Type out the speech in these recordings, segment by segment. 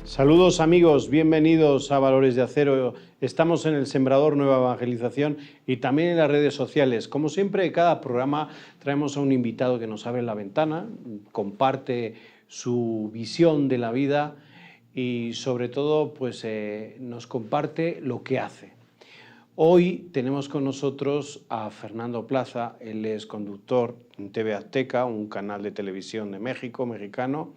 Saludos amigos, bienvenidos a Valores de Acero. Estamos en el Sembrador Nueva Evangelización y también en las redes sociales. Como siempre, cada programa traemos a un invitado que nos abre la ventana, comparte su visión de la vida y sobre todo pues, nos comparte lo que hace. Hoy tenemos con nosotros a Fernando Plaza. Él es conductor en TV Azteca, un canal de televisión de México, mexicano,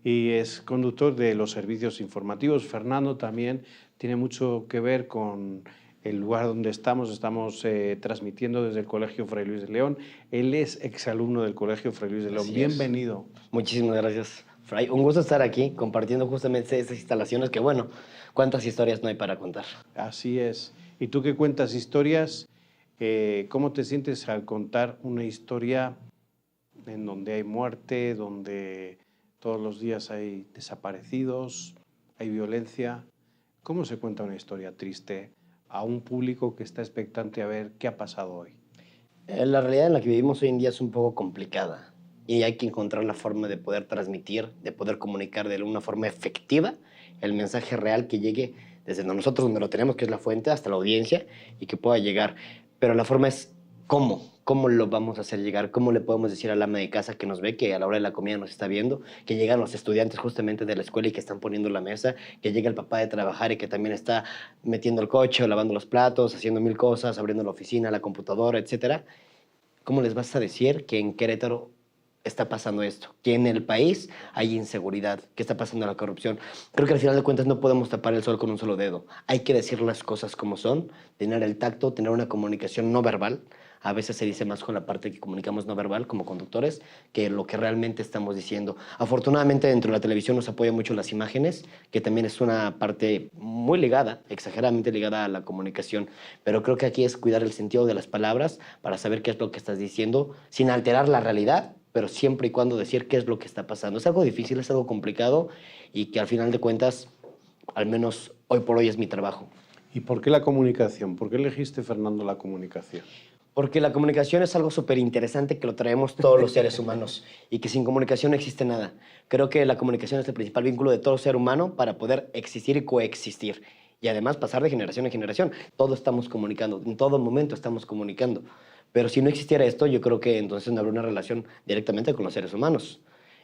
y es conductor de los servicios informativos. Fernando también tiene mucho que ver con el lugar donde estamos. Estamos transmitiendo desde el Colegio Fray Luis de León. Él es exalumno del Colegio Fray Luis de León. Bienvenido. Muchísimas gracias, Fray. Un gusto estar aquí compartiendo justamente estas instalaciones que, bueno, cuántas historias no hay para contar. Así es. Y tú que cuentas historias, ¿cómo te sientes al contar una historia en donde hay muerte, donde todos los días hay desaparecidos, hay violencia? ¿Cómo se cuenta una historia triste a un público que está expectante a ver qué ha pasado hoy? La realidad en la que vivimos hoy en día es un poco complicada y hay que encontrar la forma de poder transmitir, de poder comunicar de una forma efectiva el mensaje real que llegue desde nosotros donde lo tenemos, que es la fuente, hasta la audiencia y que pueda llegar. Pero la forma es cómo lo vamos a hacer llegar, cómo le podemos decir al ama de casa que nos ve, que a la hora de la comida nos está viendo, que llegan los estudiantes justamente de la escuela y que están poniendo la mesa, que llega el papá de trabajar y que también está metiendo el coche o lavando los platos, haciendo mil cosas, abriendo la oficina, la computadora, etcétera. ¿Cómo les vas a decir que en Querétaro está pasando esto? Que en el país hay inseguridad, que está pasando la corrupción. Creo que al final de cuentas no podemos tapar el sol con un solo dedo. Hay que decir las cosas como son, tener el tacto, tener una comunicación no verbal. A veces se dice más con la parte que comunicamos no verbal como conductores que lo que realmente estamos diciendo. Afortunadamente dentro de la televisión nos apoyan mucho las imágenes, que también es una parte muy ligada, exageradamente ligada a la comunicación. Pero creo que aquí es cuidar el sentido de las palabras para saber qué es lo que estás diciendo sin alterar la realidad, pero siempre y cuando decir qué es lo que está pasando. Es algo difícil, es algo complicado y que al final de cuentas, al menos hoy por hoy es mi trabajo. ¿Y por qué la comunicación? ¿Por qué elegiste, Fernando, la comunicación? Porque la comunicación es algo súper interesante que lo traemos todos los seres humanos y que sin comunicación no existe nada. Creo que la comunicación es el principal vínculo de todo ser humano para poder existir y coexistir. Y además pasar de generación en generación. Todos estamos comunicando, en todo momento estamos comunicando. Pero si no existiera esto, yo creo que entonces no habría una relación directamente con los seres humanos.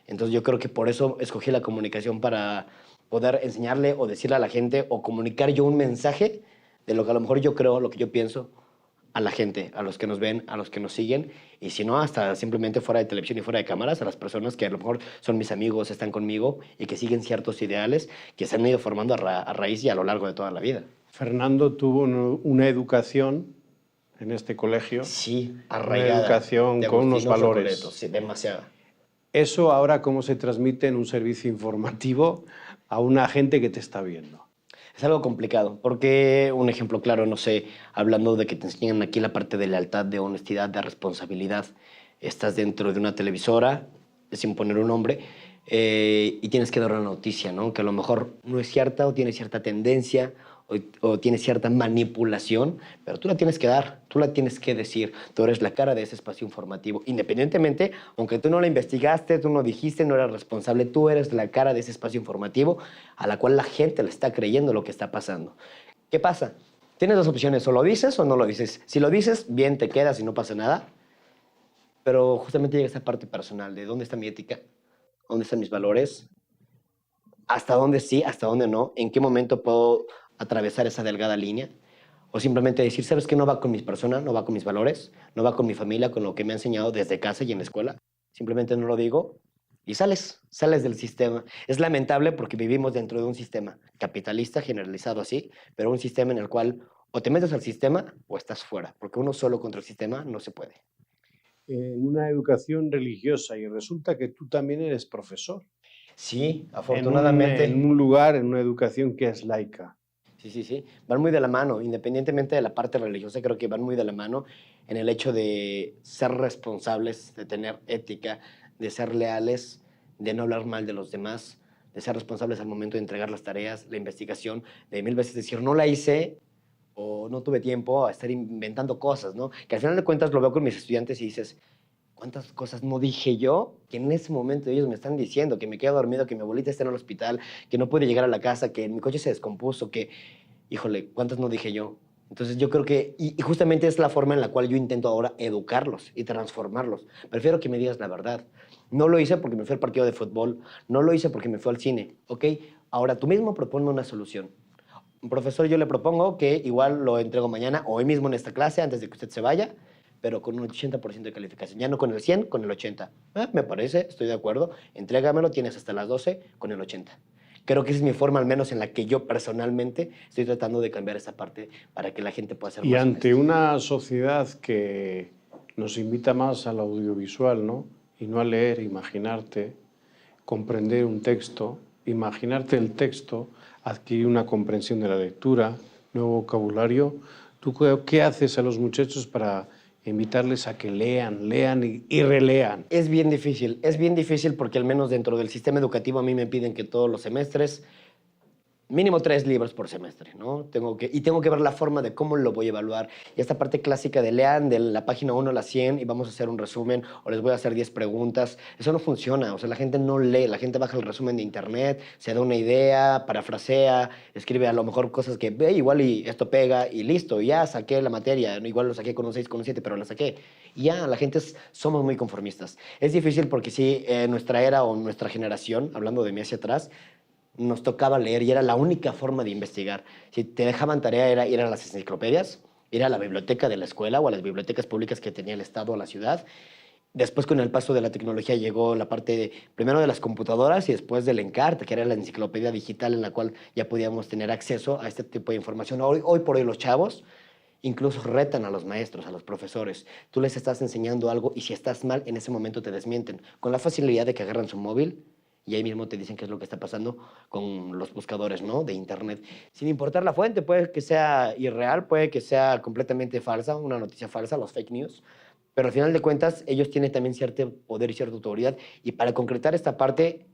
Entonces yo creo que por eso escogí la comunicación para poder enseñarle o decirle a la gente o comunicar yo un mensaje de lo que a lo mejor yo creo, lo que yo pienso a la gente, a los que nos ven, a los que nos siguen, y si no, hasta simplemente fuera de televisión y fuera de cámaras, a las personas que a lo mejor son mis amigos, están conmigo y que siguen ciertos ideales que se han ido formando a raíz y a lo largo de toda la vida. Fernando tuvo una educación en este colegio. Sí, arraigada. Una educación con unos valores. Sí, demasiada. Eso ahora, ¿cómo se transmite en un servicio informativo a una gente que te está viendo? Es algo complicado, porque un ejemplo claro, no sé, hablando de que te enseñan aquí la parte de lealtad, de honestidad, de responsabilidad. Estás dentro de una televisora, sin poner un nombre, y tienes que dar una noticia, ¿no? Que a lo mejor no es cierta o tiene cierta tendencia o tiene cierta manipulación, pero tú la tienes que dar, tú la tienes que decir. Tú eres la cara de ese espacio informativo. Independientemente, aunque tú no la investigaste, tú no dijiste, no eras responsable, tú eres la cara de ese espacio informativo a la cual la gente le está creyendo lo que está pasando. ¿Qué pasa? Tienes dos opciones, o lo dices o no lo dices. Si lo dices, bien, te quedas y no pasa nada, pero justamente llega esta parte personal de dónde está mi ética, dónde están mis valores, hasta dónde sí, hasta dónde no, en qué momento puedo atravesar esa delgada línea, o simplemente decir, ¿sabes qué? No va con mis personas, no va con mis valores, no va con mi familia, con lo que me ha enseñado desde casa y en la escuela. Simplemente no lo digo y sales del sistema. Es lamentable porque vivimos dentro de un sistema capitalista generalizado así, pero un sistema en el cual o te metes al sistema o estás fuera, porque uno solo contra el sistema no se puede. En una educación religiosa y resulta que tú también eres profesor. Sí, afortunadamente. En un lugar, en una educación que es laica. Sí. Van muy de la mano, independientemente de la parte religiosa, creo que van muy de la mano en el hecho de ser responsables, de tener ética, de ser leales, de no hablar mal de los demás, de ser responsables al momento de entregar las tareas, la investigación, de mil veces decir no la hice o no tuve tiempo a estar inventando cosas, ¿no? Que al final de cuentas lo veo con mis estudiantes y dices, ¿cuántas cosas no dije yo que en ese momento ellos me están diciendo? Que me quedo dormido, que mi abuelita está en el hospital, que no puede llegar a la casa, que mi coche se descompuso, que, híjole, ¿cuántas no dije yo? Entonces yo creo que, y justamente es la forma en la cual yo intento ahora educarlos y transformarlos. Prefiero que me digas la verdad. No lo hice porque me fui al partido de fútbol, no lo hice porque me fui al cine, ¿ok? Ahora tú mismo proponme una solución. Profesor, yo le propongo que igual lo entrego mañana o hoy mismo en esta clase antes de que usted se vaya, pero con un 80% de calificación. Ya no con el 100, con el 80. Me parece, estoy de acuerdo. Entrégamelo, tienes hasta las 12 con el 80. Creo que esa es mi forma, al menos en la que yo personalmente estoy tratando de cambiar esa parte para que la gente pueda ser Y más ante honesta. una sociedad que nos invita más al audiovisual, ¿no? Y no a leer, imaginarte, comprender un texto, imaginarte el texto, adquirir una comprensión de la lectura, nuevo vocabulario. ¿Tú qué haces a los muchachos para invitarles a que lean, lean y relean? Es bien difícil porque al menos dentro del sistema educativo a mí me piden que todos los semestres mínimo 3 libros por semestre, ¿no? Tengo que ver la forma de cómo lo voy a evaluar. Y esta parte clásica de lean de la página 1 a la 100 y vamos a hacer un resumen o les voy a hacer 10 preguntas, eso no funciona. O sea, la gente no lee, la gente baja el resumen de internet, se da una idea, parafrasea, escribe a lo mejor cosas que ve igual y esto pega y listo, ya saqué la materia, igual lo saqué con un 6, con un 7, pero la saqué. Y ya, la gente somos muy conformistas. Es difícil porque sí, nuestra era o nuestra generación, hablando de mí hacia atrás, nos tocaba leer y era la única forma de investigar. Si te dejaban tarea era ir a las enciclopedias, ir a la biblioteca de la escuela o a las bibliotecas públicas que tenía el Estado o la ciudad. Después, con el paso de la tecnología, llegó la parte primero de las computadoras y después del Encarta, que era la enciclopedia digital en la cual ya podíamos tener acceso a este tipo de información. Hoy por hoy los chavos incluso retan a los maestros, a los profesores. Tú les estás enseñando algo y si estás mal, en ese momento te desmienten. Con la facilidad de que agarran su móvil y ahí mismo te dicen qué es lo que está pasando con los buscadores, ¿no? De internet. Sin importar la fuente, puede que sea irreal, puede que sea completamente falsa, una noticia falsa, los fake news, pero al final de cuentas ellos tienen también cierto poder y cierta autoridad y para concretar esta parte,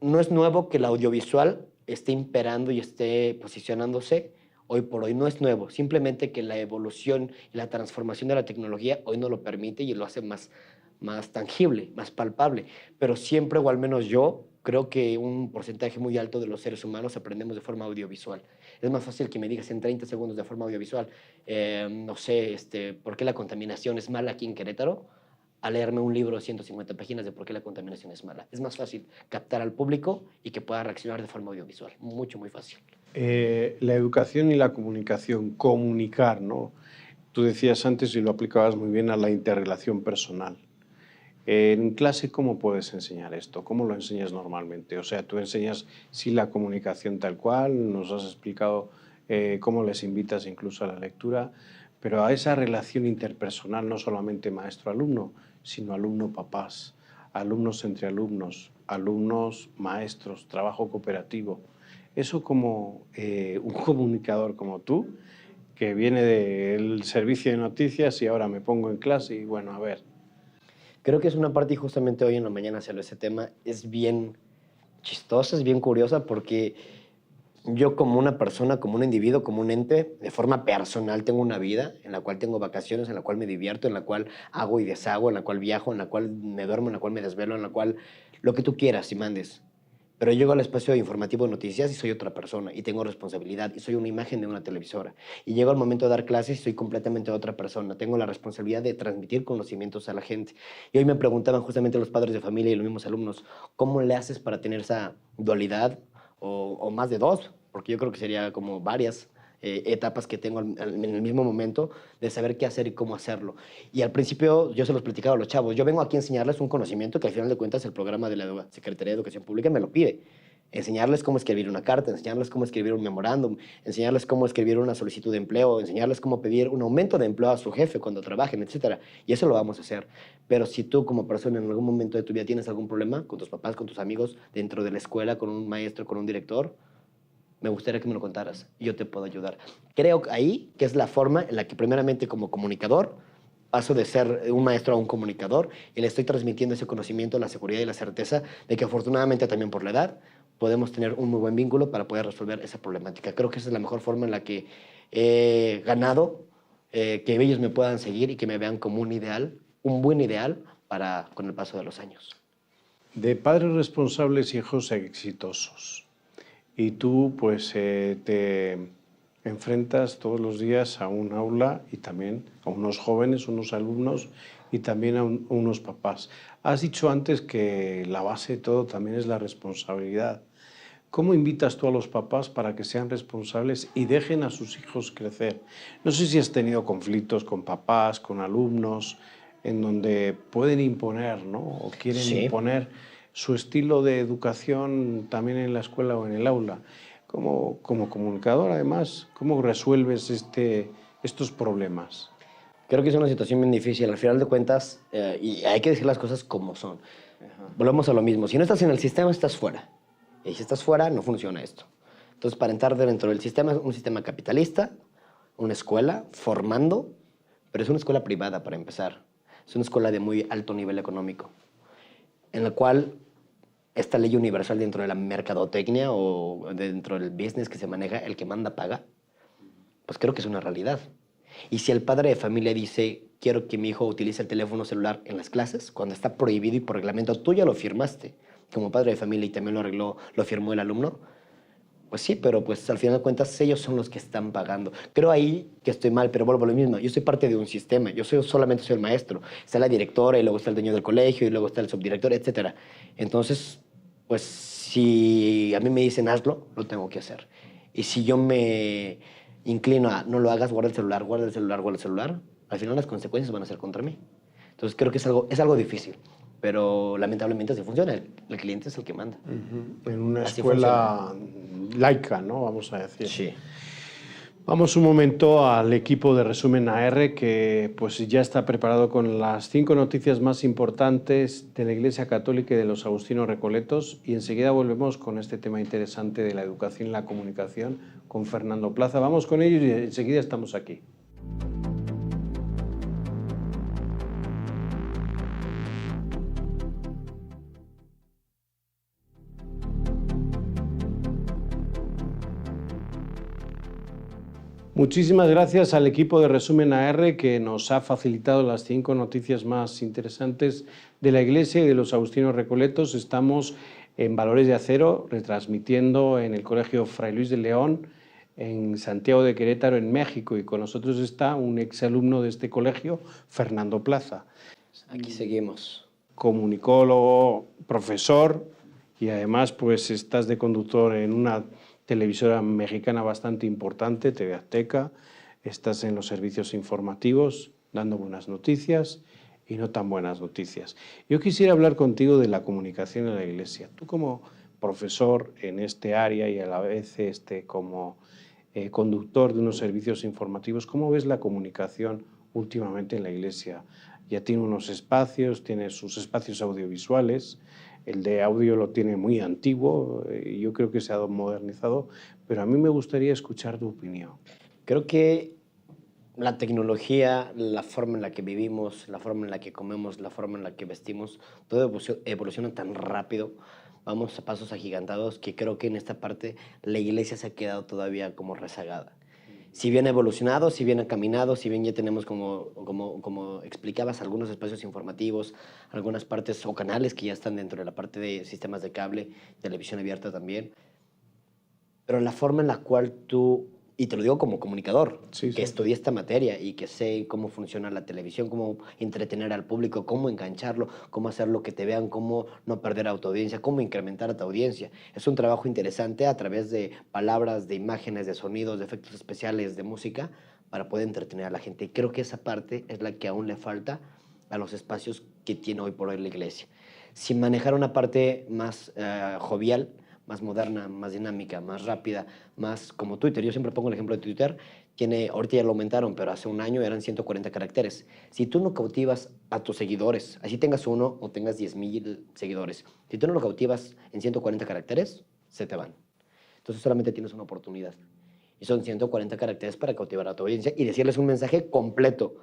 no es nuevo que el audiovisual esté imperando y esté posicionándose hoy por hoy. No es nuevo, simplemente que la evolución y la transformación de la tecnología hoy no lo permite y lo hace más tangible, más palpable. Pero siempre, o al menos yo, creo que un porcentaje muy alto de los seres humanos aprendemos de forma audiovisual. Es más fácil que me digas en 30 segundos de forma audiovisual, no sé, ¿por qué la contaminación es mala aquí en Querétaro? A leerme un libro de 150 páginas de por qué la contaminación es mala. Es más fácil captar al público y que pueda reaccionar de forma audiovisual. Mucho, muy fácil. La educación y la comunicación, comunicar, ¿no? Tú decías antes y lo aplicabas muy bien a la interrelación personal. En clase, ¿cómo puedes enseñar esto? ¿Cómo lo enseñas normalmente? O sea, tú enseñas sí la comunicación tal cual, nos has explicado cómo les invitas incluso a la lectura, pero a esa relación interpersonal, no solamente maestro-alumno, sino alumno-papás, alumnos entre alumnos, alumnos-maestros, trabajo cooperativo. Eso como un comunicador como tú, que viene del servicio de noticias y ahora me pongo en clase y bueno, a ver. Creo que es una parte, y justamente hoy en la mañana se habló ese tema, es bien chistosa, es bien curiosa, porque yo como una persona, como un individuo, como un ente, de forma personal tengo una vida en la cual tengo vacaciones, en la cual me divierto, en la cual hago y deshago, en la cual viajo, en la cual me duermo, en la cual me desvelo, en la cual lo que tú quieras y mandes. Pero yo llego al espacio informativo de noticias y soy otra persona y tengo responsabilidad y soy una imagen de una televisora. Y llego al momento de dar clases y soy completamente otra persona. Tengo la responsabilidad de transmitir conocimientos a la gente. Y hoy me preguntaban justamente los padres de familia y los mismos alumnos, ¿cómo le haces para tener esa dualidad o más de dos? Porque yo creo que sería como varias etapas que tengo en el mismo momento de saber qué hacer y cómo hacerlo. Y al principio yo se los platicaba a los chavos, yo vengo aquí a enseñarles un conocimiento que al final de cuentas el programa de la Secretaría de Educación Pública me lo pide. Enseñarles cómo escribir una carta, enseñarles cómo escribir un memorándum, enseñarles cómo escribir una solicitud de empleo, enseñarles cómo pedir un aumento de empleo a su jefe cuando trabajen, etcétera. Y eso lo vamos a hacer. Pero si tú como persona en algún momento de tu vida tienes algún problema con tus papás, con tus amigos, dentro de la escuela, con un maestro, con un director, me gustaría que me lo contaras y yo te puedo ayudar. Creo ahí que es la forma en la que primeramente como comunicador paso de ser un maestro a un comunicador y le estoy transmitiendo ese conocimiento, la seguridad y la certeza de que afortunadamente también por la edad podemos tener un muy buen vínculo para poder resolver esa problemática. Creo que esa es la mejor forma en la que he ganado que ellos me puedan seguir y que me vean como un ideal, un buen ideal con el paso de los años. De padres responsables, hijos exitosos. Y tú, pues, te enfrentas todos los días a un aula y también a unos jóvenes, unos alumnos y también a unos papás. Has dicho antes que la base de todo también es la responsabilidad. ¿Cómo invitas tú a los papás para que sean responsables y dejen a sus hijos crecer? No sé si has tenido conflictos con papás, con alumnos, en donde pueden imponer, ¿no? O quieren Sí. imponer su estilo de educación también en la escuela o en el aula. Como comunicador, además, ¿cómo resuelves estos problemas? Creo que es una situación bien difícil. Al final de cuentas, y hay que decir las cosas como son. Volvemos a lo mismo. Si no estás en el sistema, estás fuera. Y si estás fuera, no funciona esto. Entonces, para entrar dentro del sistema, es un sistema capitalista, una escuela formando, pero es una escuela privada para empezar. Es una escuela de muy alto nivel económico, en la cual esta ley universal dentro de la mercadotecnia o dentro del business que se maneja, el que manda paga, pues creo que es una realidad. Y si el padre de familia dice, quiero que mi hijo utilice el teléfono celular en las clases, cuando está prohibido y por reglamento, tú ya lo firmaste como padre de familia y también lo firmó el alumno, pues sí, pero pues al final de cuentas ellos son los que están pagando. Creo ahí que estoy mal, pero vuelvo a lo mismo. Yo soy parte de un sistema, solamente soy el maestro. Está la directora y luego está el dueño del colegio y luego está el subdirector, etc. Entonces, pues si a mí me dicen hazlo, lo tengo que hacer. Y si yo me inclino a no lo hagas, guarda el celular, guarda el celular, guarda el celular, al final las consecuencias van a ser contra mí. Entonces creo que es algo difícil, pero lamentablemente así funciona. El cliente es el que manda. En una Así escuela laica, ¿no? Vamos a decir. Sí. Vamos un momento al equipo de Resumen AR que pues ya está preparado con las 5 noticias más importantes de la Iglesia Católica y de los Agustinos Recoletos y enseguida volvemos con este tema interesante de la educación y la comunicación con Fernando Plaza. Vamos con ellos y enseguida estamos aquí. Muchísimas gracias al equipo de Resumen AR que nos ha facilitado las 5 noticias más interesantes de la Iglesia y de los Agustinos Recoletos. Estamos en Valores de Acero, retransmitiendo en el Colegio Fray Luis de León, en Santiago de Querétaro, en México. Y con nosotros está un exalumno de este colegio, Fernando Plaza. Aquí seguimos. Comunicólogo, profesor y además pues estás de conductor en una televisora mexicana bastante importante, TV Azteca, estás en los servicios informativos dando buenas noticias y no tan buenas noticias. Yo quisiera hablar contigo de la comunicación en la Iglesia. Tú como profesor en este área y a la vez como conductor de unos servicios informativos, ¿cómo ves la comunicación últimamente en la Iglesia? Ya tiene unos espacios, tiene sus espacios audiovisuales. El de audio lo tiene muy antiguo y yo creo que se ha modernizado, pero a mí me gustaría escuchar tu opinión. Creo que la tecnología, la forma en la que vivimos, la forma en la que comemos, la forma en la que vestimos, todo evoluciona tan rápido, vamos a pasos agigantados, que creo que en esta parte la Iglesia se ha quedado todavía como rezagada. Si bien ha evolucionado, si bien ha caminado, si bien ya tenemos, como explicabas, algunos espacios informativos, algunas partes o canales que ya están dentro de la parte de sistemas de cable, televisión abierta también, pero la forma en la cual tú, y te lo digo como comunicador, Sí, que estudié esta materia y que sé cómo funciona la televisión, cómo entretener al público, cómo engancharlo, cómo hacerlo que te vean, cómo no perder a tu audiencia, cómo incrementar a tu audiencia. Es un trabajo interesante a través de palabras, de imágenes, de sonidos, de efectos especiales, de música, para poder entretener a la gente. Y creo que esa parte es la que aún le falta a los espacios que tiene hoy por hoy la Iglesia. Sin manejar una parte más jovial, más moderna, más dinámica, más rápida, más como Twitter. Yo siempre pongo el ejemplo de Twitter. Ahorita ya lo aumentaron, pero hace un año eran 140 caracteres. Si tú no cautivas a tus seguidores, así tengas uno o tengas 10,000 seguidores, si tú no lo cautivas en 140 caracteres, se te van. Entonces solamente tienes una oportunidad. Y son 140 caracteres para cautivar a tu audiencia y decirles un mensaje completo.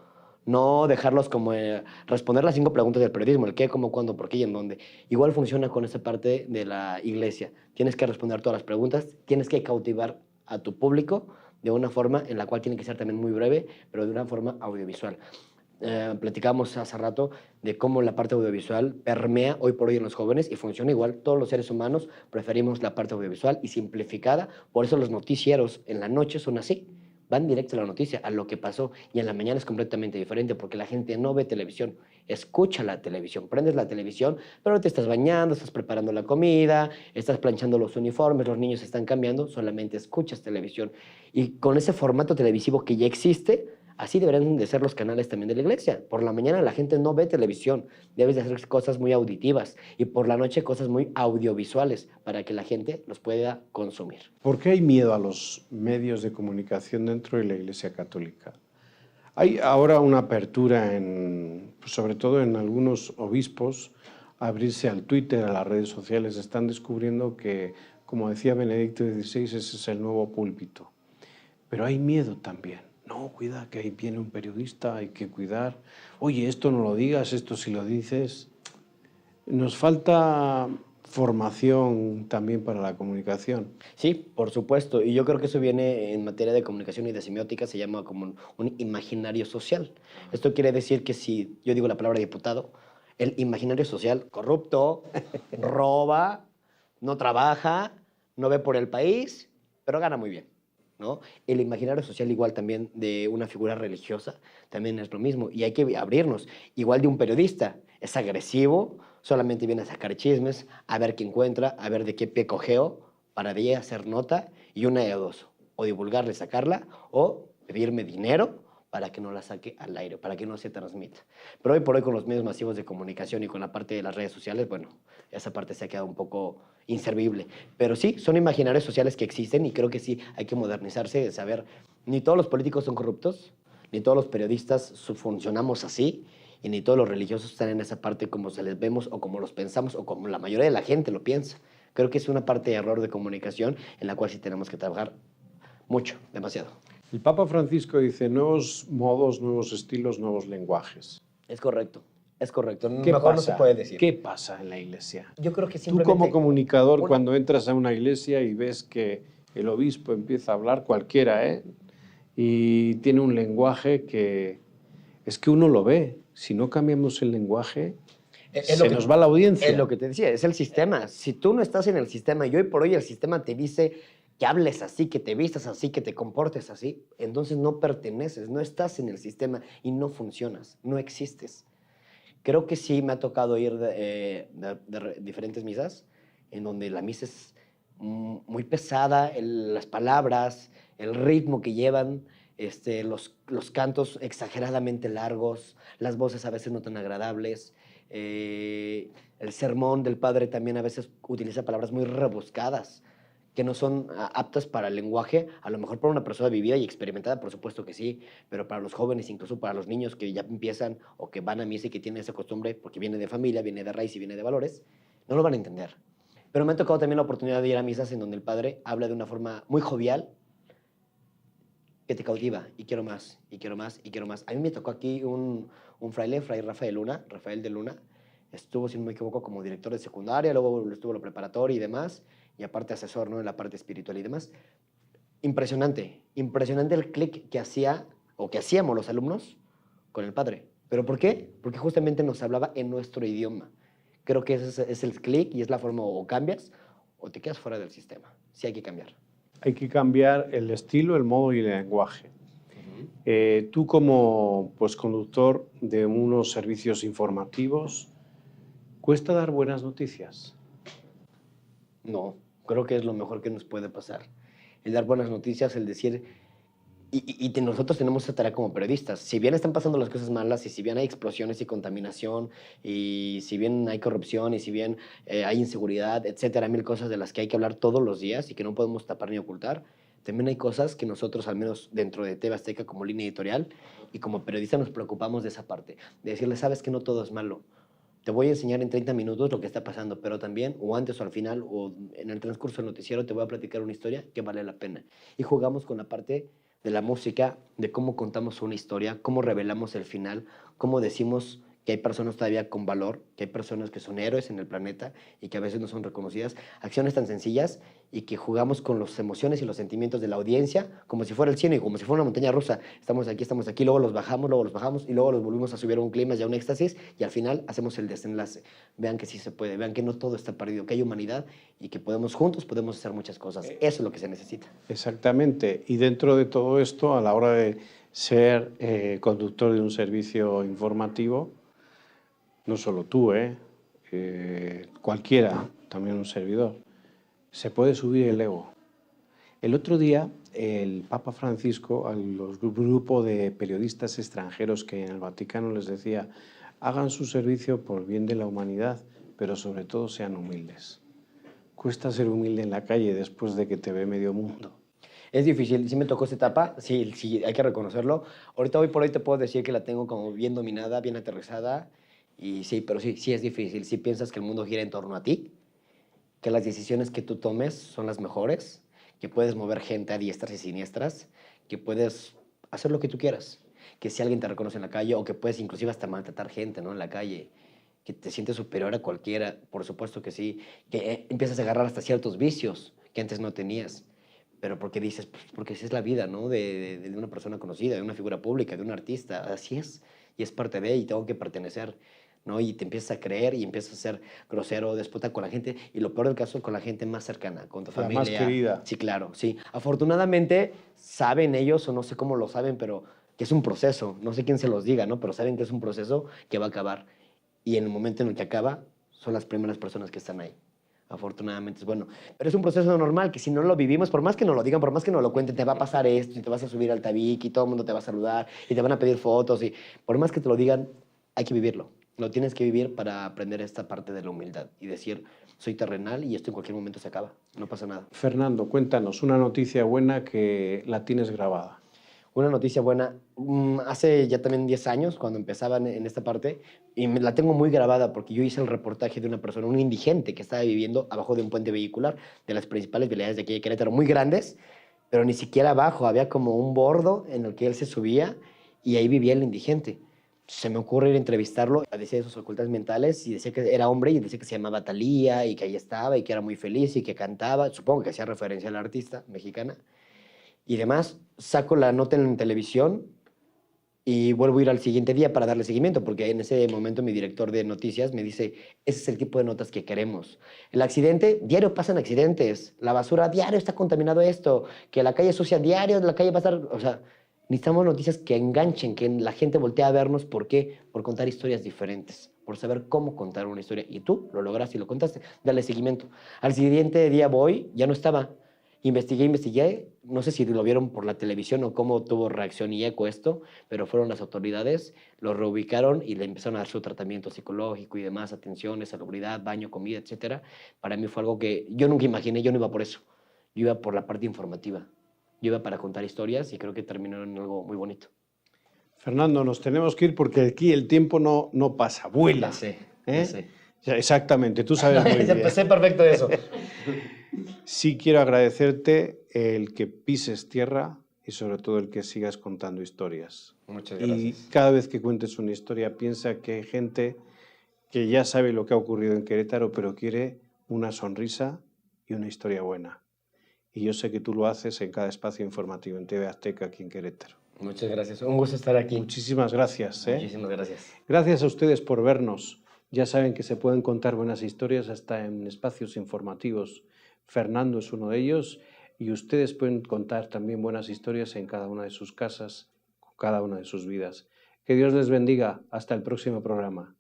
No dejarlos como responder las 5 preguntas del periodismo, el qué, cómo, cuándo, por qué y en dónde. Igual funciona con esa parte de la Iglesia. Tienes que responder todas las preguntas, tienes que cautivar a tu público de una forma en la cual tiene que ser también muy breve, pero de una forma audiovisual. platicábamos hace rato de cómo la parte audiovisual permea hoy por hoy en los jóvenes y funciona igual. Todos los seres humanos preferimos la parte audiovisual y simplificada. Por eso los noticieros en la noche son así. Van directo a la noticia, a lo que pasó. Y en la mañana es completamente diferente porque la gente no ve televisión, escucha la televisión. Prendes la televisión, pero te estás bañando, estás preparando la comida, estás planchando los uniformes, los niños están cambiando, solamente escuchas televisión. Y con ese formato televisivo que ya existe, así deberían de ser los canales también de la iglesia. Por la mañana la gente no ve televisión, debes de hacer cosas muy auditivas y por la noche cosas muy audiovisuales para que la gente los pueda consumir. ¿Por qué hay miedo a los medios de comunicación dentro de la Iglesia Católica? Hay ahora una apertura, sobre todo en algunos obispos, a abrirse al Twitter, a las redes sociales. Están descubriendo que, como decía Benedicto XVI, ese es el nuevo púlpito. Pero hay miedo también. No, cuida, que ahí viene un periodista, hay que cuidar. Oye, esto no lo digas, esto si lo dices. Nos falta formación también para la comunicación. Sí, por supuesto. Y yo creo que eso viene en materia de comunicación y de semiótica, se llama como un imaginario social. Esto quiere decir que si yo digo la palabra diputado, el imaginario social, corrupto, roba, no trabaja, no ve por el país, pero gana muy bien, ¿no? El imaginario social igual también de una figura religiosa también es lo mismo y hay que abrirnos. Igual de un periodista, es agresivo, solamente viene a sacar chismes, a ver qué encuentra, a ver de qué pie cojeo, para de ella hacer nota y una de dos, o divulgarla y sacarla, o pedirme dinero para que no la saque al aire, para que no se transmita. Pero hoy por hoy con los medios masivos de comunicación y con la parte de las redes sociales, bueno, esa parte se ha quedado un poco inservible. Pero sí, son imaginarios sociales que existen y creo que sí hay que modernizarse, de saber, ni todos los políticos son corruptos, ni todos los periodistas funcionamos así, y ni todos los religiosos están en esa parte como se les vemos o como los pensamos o como la mayoría de la gente lo piensa. Creo que es una parte de error de comunicación en la cual sí tenemos que trabajar mucho, demasiado. El Papa Francisco dice nuevos modos, nuevos estilos, nuevos lenguajes. Es correcto, es correcto. ¿Qué Mejor pasa? no se puede decir. ¿Qué pasa en la iglesia? Yo creo que Tú simplemente... como comunicador, cuando entras a una iglesia y ves que el obispo empieza a hablar, cualquiera, y tiene un lenguaje que es que uno lo ve. Si no cambiamos el lenguaje, se nos va la audiencia. Es lo que te decía, es el sistema. Si tú no estás en el sistema y hoy por hoy el sistema te dice que hables así, que te vistas así, que te comportes así, entonces no perteneces, no estás en el sistema y no funcionas, no existes. Creo que sí me ha tocado ir de diferentes misas en donde la misa es muy pesada, las palabras, el ritmo que llevan, los cantos exageradamente largos, las voces a veces no tan agradables. El sermón del padre también a veces utiliza palabras muy rebuscadas que no son aptas para el lenguaje, a lo mejor para una persona vivida y experimentada, por supuesto que sí, pero para los jóvenes, incluso para los niños que ya empiezan o que van a misa y que tienen esa costumbre, porque viene de familia, viene de raíz y viene de valores, no lo van a entender. Pero me ha tocado también la oportunidad de ir a misas en donde el padre habla de una forma muy jovial, que te cautiva, y quiero más, y quiero más, y quiero más. A mí me tocó aquí un fraile, Fray Rafael de Luna, estuvo, si no me equivoco, como director de secundaria, luego estuvo en la preparatoria y demás, y aparte asesor, ¿no?, en la parte espiritual y demás. Impresionante, impresionante el clic que hacía, o que hacíamos los alumnos con el padre. ¿Pero por qué? Porque justamente nos hablaba en nuestro idioma. Creo que ese es el clic y es la forma, o cambias o te quedas fuera del sistema. Sí hay que cambiar. Hay que cambiar el estilo, el modo y el lenguaje. Tú como conductor de unos servicios informativos, ¿cuesta dar buenas noticias? No, creo que es lo mejor que nos puede pasar. El dar buenas noticias, el decir... nosotros tenemos esa tarea como periodistas. Si bien están pasando las cosas malas y si bien hay explosiones y contaminación y si bien hay corrupción y si bien hay inseguridad, etcétera, mil cosas de las que hay que hablar todos los días y que no podemos tapar ni ocultar, también hay cosas que nosotros, al menos dentro de TV Azteca como línea editorial y como periodistas, nos preocupamos de esa parte. De decirle, sabes que no todo es malo. Te voy a enseñar en 30 minutos lo que está pasando, pero también, o antes o al final, o en el transcurso del noticiero, te voy a platicar una historia que vale la pena. Y jugamos con la parte de la música, de cómo contamos una historia, cómo revelamos el final, cómo decimos que hay personas todavía con valor, que hay personas que son héroes en el planeta y que a veces no son reconocidas. Acciones tan sencillas y que jugamos con las emociones y los sentimientos de la audiencia como si fuera el cine, como si fuera una montaña rusa. Estamos aquí, luego los bajamos y luego los volvimos a subir a un clima, ya un éxtasis, y al final hacemos el desenlace. Vean que sí se puede, vean que no todo está perdido, que hay humanidad y que juntos podemos hacer muchas cosas. Eso es lo que se necesita. Exactamente. Y dentro de todo esto, a la hora de ser conductor de un servicio informativo, no solo tú, cualquiera, también un servidor, se puede subir el ego. El otro día, el Papa Francisco, a los grupos de periodistas extranjeros que en el Vaticano les decía, hagan su servicio por bien de la humanidad, pero sobre todo sean humildes. Cuesta ser humilde en la calle después de que te ve medio mundo. Es difícil, sí me tocó esta etapa, sí, hay que reconocerlo. Ahorita, hoy por hoy, te puedo decir que la tengo como bien dominada, bien aterrizada, y sí, pero sí es difícil. Si piensas que el mundo gira en torno a ti, que las decisiones que tú tomes son las mejores, que puedes mover gente a diestras y siniestras, que puedes hacer lo que tú quieras, que si alguien te reconoce en la calle, o que puedes inclusive hasta maltratar gente, ¿no?, en la calle, que te sientes superior a cualquiera, por supuesto que sí, que empiezas a agarrar hasta ciertos vicios que antes no tenías. Pero porque dices, pues, porque esa es la vida, ¿no? De una persona conocida, de una figura pública, de un artista. Así es. Y es parte de, y tengo que pertenecer, ¿no? Y te empiezas a creer y empiezas a ser grosero, déspota con la gente. Y lo peor del caso, con la gente más cercana, con tu La familia. más querida. Sí, claro, sí. Afortunadamente, saben ellos, o no sé cómo lo saben, pero que es un proceso. No sé quién se los diga, ¿no? Pero saben que es un proceso que va a acabar. Y en el momento en el que acaba, son las primeras personas que están ahí. Afortunadamente es bueno. Pero es un proceso normal que si no lo vivimos, por más que nos lo digan, por más que nos lo cuenten, te va a pasar esto y te vas a subir al tabique y todo el mundo te va a saludar y te van a pedir fotos y por más que te lo digan, hay que vivirlo. Lo tienes que vivir para aprender esta parte de la humildad y decir, soy terrenal y esto en cualquier momento se acaba, no pasa nada. Fernando, cuéntanos una noticia buena que la tienes grabada. Una noticia buena, hace ya también 10 años, cuando empezaban en esta parte, y la tengo muy grabada porque yo hice el reportaje de una persona, un indigente que estaba viviendo abajo de un puente vehicular de las principales vialidades de aquí de Querétaro, muy grandes, pero ni siquiera abajo, había como un bordo en el que él se subía y ahí vivía el indigente. Se me ocurre ir a entrevistarlo, decía de sus facultades mentales y decía que era hombre y decía que se llamaba Thalía y que ahí estaba y que era muy feliz y que cantaba, supongo que hacía referencia a la artista mexicana y demás. Saco la nota en televisión y vuelvo a ir al siguiente día para darle seguimiento, porque en ese momento mi director de noticias me dice, ese es el tipo de notas que queremos. El accidente, diario pasan accidentes, la basura, diario está contaminado esto, que la calle es sucia, diario la calle va a estar, o sea, necesitamos noticias que enganchen, que la gente voltee a vernos. ¿Por qué? Por contar historias diferentes, por saber cómo contar una historia. Y tú lo lograste y lo contaste, dale seguimiento. Al siguiente día voy, ya no estaba. Investigué, no sé si lo vieron por la televisión o cómo tuvo reacción y eco esto, pero fueron las autoridades, lo reubicaron y le empezaron a dar su tratamiento psicológico y demás, atenciones, salubridad, baño, comida, etcétera. Para mí fue algo que yo nunca imaginé, yo no iba por eso, yo iba por la parte informativa, yo iba para contar historias y creo que terminó en algo muy bonito. Fernando, nos tenemos que ir porque aquí el tiempo no pasa, vuela. Ya sé. Exactamente, tú sabes muy bien. Sé perfecto eso. Sí quiero agradecerte el que pises tierra y sobre todo el que sigas contando historias. Muchas gracias. Y cada vez que cuentes una historia piensa que hay gente que ya sabe lo que ha ocurrido en Querétaro, pero quiere una sonrisa y una historia buena. Y yo sé que tú lo haces en cada espacio informativo en TV Azteca aquí en Querétaro. Muchas gracias, un gusto estar aquí. Muchísimas gracias. Muchísimas gracias. Gracias a ustedes por vernos. Ya saben que se pueden contar buenas historias hasta en espacios informativos. Fernando es uno de ellos y ustedes pueden contar también buenas historias en cada una de sus casas, con cada una de sus vidas. Que Dios les bendiga. Hasta el próximo programa.